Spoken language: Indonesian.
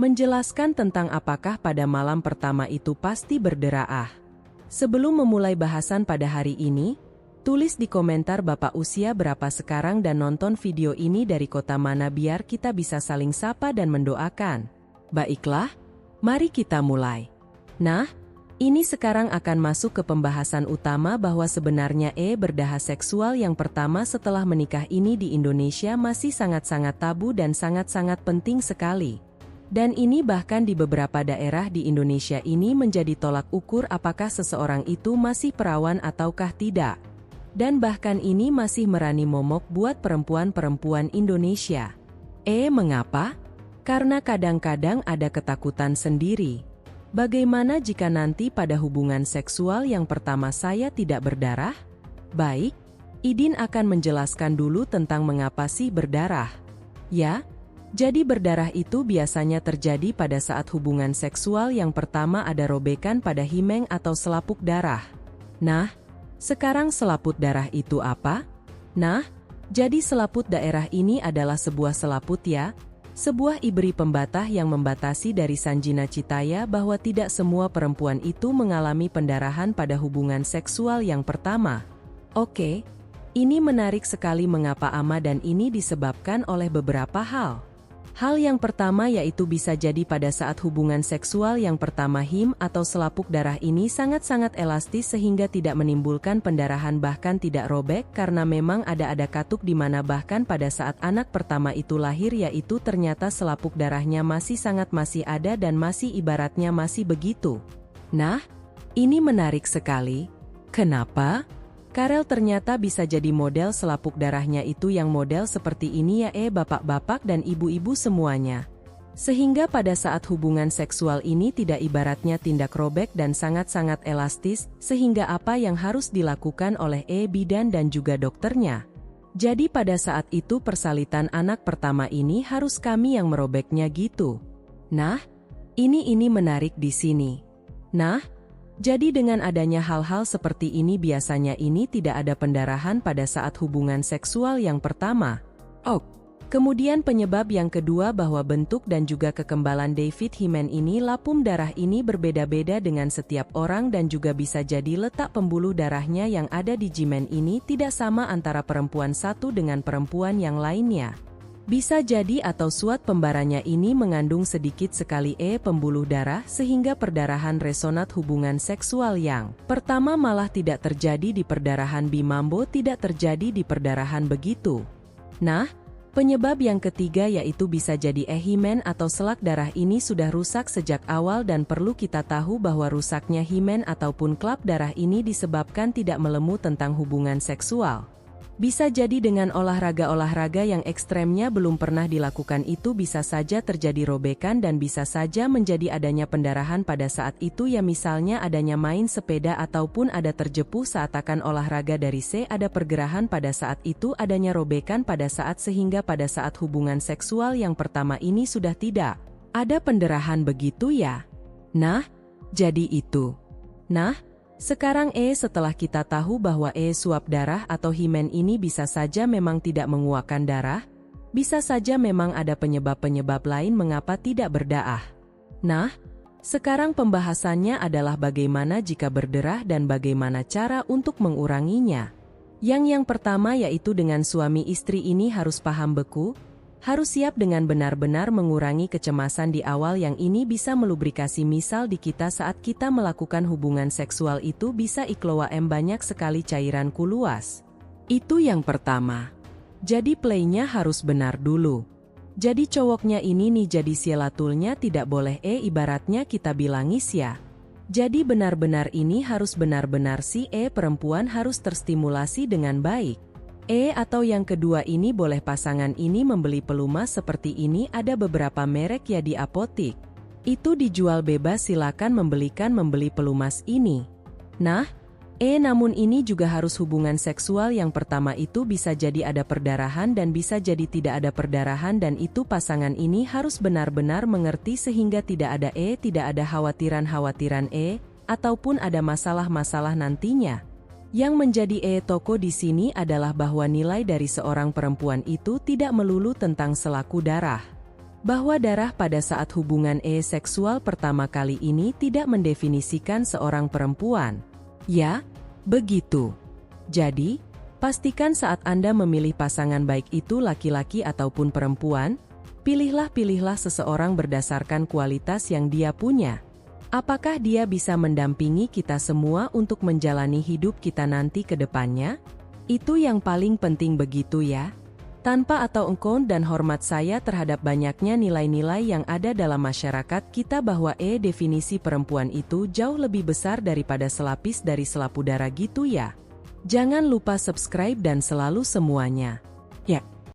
menjelaskan tentang apakah pada malam pertama itu pasti berderah. Sebelum memulai bahasan pada hari ini, tulis di komentar Bapak usia berapa sekarang dan nonton video ini dari kota mana biar kita bisa saling sapa dan mendoakan. Baiklah, mari kita mulai. Nah, ini sekarang akan masuk ke pembahasan utama bahwa sebenarnya berdah seksual yang pertama setelah menikah ini di Indonesia masih sangat-sangat tabu dan sangat-sangat penting sekali. Dan ini bahkan di beberapa daerah di Indonesia ini menjadi tolak ukur apakah seseorang itu masih perawan ataukah tidak. Dan bahkan ini masih merani momok buat perempuan-perempuan Indonesia. Mengapa? Karena kadang-kadang ada ketakutan sendiri. Bagaimana jika nanti pada hubungan seksual yang pertama saya tidak berdarah? Baik, Idin akan menjelaskan dulu tentang mengapa sih berdarah. Ya, jadi berdarah itu biasanya terjadi pada saat hubungan seksual yang pertama ada robekan pada himeng atau selaput darah. Nah, sekarang selaput darah itu apa? Nah, jadi selaput daerah ini adalah sebuah selaput ya, sebuah ibri pembatah yang membatasi dari Sanjina Citaya bahwa tidak semua perempuan itu mengalami pendarahan pada hubungan seksual yang pertama. Oke, ini menarik sekali mengapa ama dan ini disebabkan oleh beberapa hal. Hal yang pertama yaitu bisa jadi pada saat hubungan seksual yang pertama him atau selaput darah ini sangat-sangat elastis sehingga tidak menimbulkan pendarahan bahkan tidak robek karena memang ada katuk di mana bahkan pada saat anak pertama itu lahir yaitu ternyata selaput darahnya masih ada dan masih ibaratnya masih begitu. Nah, ini menarik sekali. Kenapa? Karel ternyata bisa jadi model selaput darahnya itu yang model seperti ini ya bapak-bapak dan ibu-ibu semuanya. Sehingga pada saat hubungan seksual ini tidak ibaratnya tindak robek dan sangat-sangat elastis, sehingga apa yang harus dilakukan oleh bidan dan juga dokternya. Jadi pada saat itu persalinan anak pertama ini harus kami yang merobeknya gitu. Nah, ini menarik di sini. Nah, jadi dengan adanya hal-hal seperti ini biasanya ini tidak ada pendarahan pada saat hubungan seksual yang pertama. Kemudian penyebab yang kedua bahwa bentuk dan juga kekebalan David Himen ini lapum darah ini berbeda-beda dengan setiap orang dan juga bisa jadi letak pembuluh darahnya yang ada di jimen ini tidak sama antara perempuan satu dengan perempuan yang lainnya. Bisa jadi atau suat pembaranya ini mengandung sedikit sekali pembuluh darah sehingga perdarahan resonat hubungan seksual yang pertama malah tidak terjadi di perdarahan bimambo tidak terjadi di perdarahan begitu. Nah, penyebab yang ketiga yaitu bisa jadi himen atau selak darah ini sudah rusak sejak awal dan perlu kita tahu bahwa rusaknya himen ataupun klap darah ini disebabkan tidak melemu tentang hubungan seksual. Bisa jadi dengan olahraga-olahraga yang ekstremnya belum pernah dilakukan itu bisa saja terjadi robekan dan bisa saja menjadi adanya pendarahan pada saat itu ya misalnya adanya main sepeda ataupun ada terjepuh saat akan olahraga dari ada pergerakan pada saat itu adanya robekan pada saat sehingga pada saat hubungan seksual yang pertama ini sudah tidak ada pendarahan begitu ya. Nah, jadi itu. Nah, sekarang setelah kita tahu bahwa suap darah atau himen ini bisa saja memang tidak menguapkan darah, bisa saja memang ada penyebab-penyebab lain mengapa tidak berdarah. Nah, sekarang pembahasannya adalah bagaimana jika berdarah dan bagaimana cara untuk menguranginya. Yang pertama yaitu dengan suami istri ini harus paham beku, harus siap dengan benar-benar mengurangi kecemasan di awal yang ini bisa melubrikasi misal di kita saat kita melakukan hubungan seksual itu bisa iklowa banyak sekali cairan kuluas. Itu yang pertama. Jadi playnya harus benar dulu. Jadi cowoknya ini nih jadi sielatulnya tidak boleh ibaratnya kita bilangis ya. Jadi benar-benar ini harus benar-benar si perempuan harus terstimulasi dengan baik. Atau yang kedua ini boleh pasangan ini membeli pelumas seperti ini ada beberapa merek ya di apotik. Itu dijual bebas silakan membeli pelumas ini. Nah, namun ini juga harus hubungan seksual yang pertama itu bisa jadi ada perdarahan dan bisa jadi tidak ada perdarahan dan itu pasangan ini harus benar-benar mengerti sehingga tidak ada khawatiran-khawatiran ataupun ada masalah-masalah nantinya. Yang menjadi toko di sini adalah bahwa nilai dari seorang perempuan itu tidak melulu tentang selaku darah. Bahwa darah pada saat hubungan seksual pertama kali ini tidak mendefinisikan seorang perempuan. Ya, begitu. Jadi, pastikan saat Anda memilih pasangan baik itu laki-laki ataupun perempuan, pilihlah seseorang berdasarkan kualitas yang dia punya. Apakah dia bisa mendampingi kita semua untuk menjalani hidup kita nanti ke depannya? Itu yang paling penting begitu ya. Tanpa atau engkau dan hormat saya terhadap banyaknya nilai-nilai yang ada dalam masyarakat kita bahwa definisi perempuan itu jauh lebih besar daripada selapis dari selap udara gitu ya. Jangan lupa subscribe dan selalu semuanya.